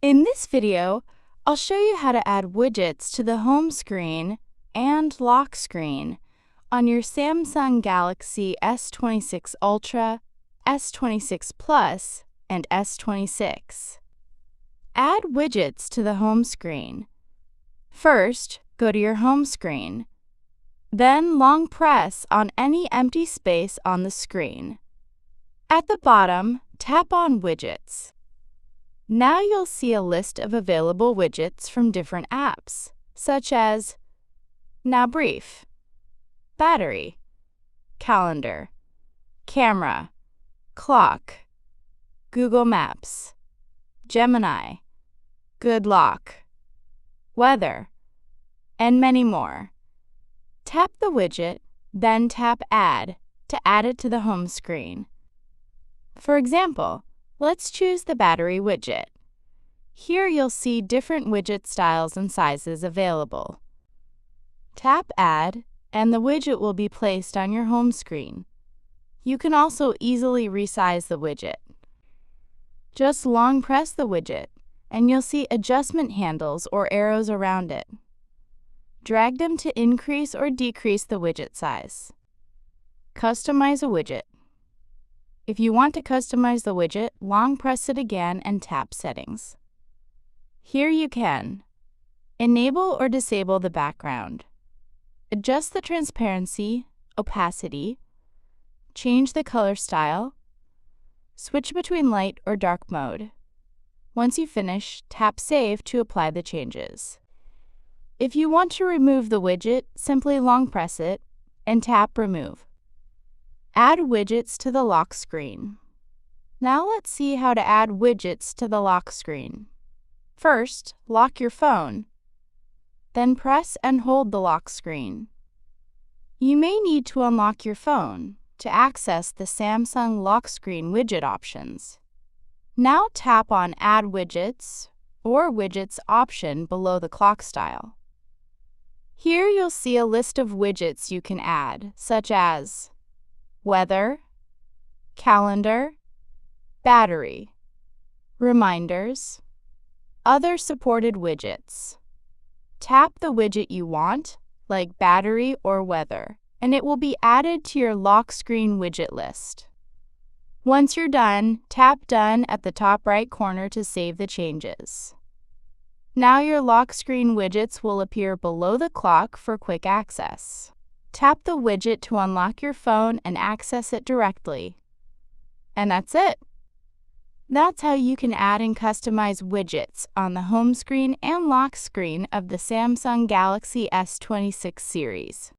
In this video, I'll show you how to add widgets to the home screen and lock screen on your Samsung Galaxy S26 Ultra, S26 Plus, and S26. Add widgets to the home screen. First, go to your home screen. Then long press on any empty space on the screen. At the bottom, tap on Widgets. Now you'll see a list of available widgets from different apps, such as Now Brief, Battery, Calendar, Camera, Clock, Google Maps, Gemini, Good Lock, Weather, and many more. Tap the widget, then tap Add to add it to the home screen. For example, let's choose the battery widget. Here you'll see different widget styles and sizes available. Tap Add, and the widget will be placed on your home screen. You can also easily resize the widget. Just long press the widget, and you'll see adjustment handles or arrows around it. Drag them to increase or decrease the widget size. Customize a widget. If you want to customize the widget, long press it again and tap Settings. Here you can enable or disable the background, adjust the transparency, opacity, change the color style, switch between light or dark mode. Once you finish, tap Save to apply the changes. If you want to remove the widget, simply long press it and tap Remove. Add widgets to the lock screen. Now let's see how to add widgets to the lock screen. First, lock your phone. Then press and hold the lock screen. You may need to unlock your phone to access the Samsung lock screen widget options. Now tap on Add Widgets or Widgets option below the clock style. Here you'll see a list of widgets you can add, such as Weather, Calendar, Battery, Reminders, other supported widgets. Tap the widget you want, like Battery or Weather, and it will be added to your lock screen widget list. Once you're done, tap Done at the top right corner to save the changes. Now your lock screen widgets will appear below the clock for quick access. Tap the widget to unlock your phone and access it directly. And that's it. That's how you can add and customize widgets on the home screen and lock screen of the Samsung Galaxy S26 series.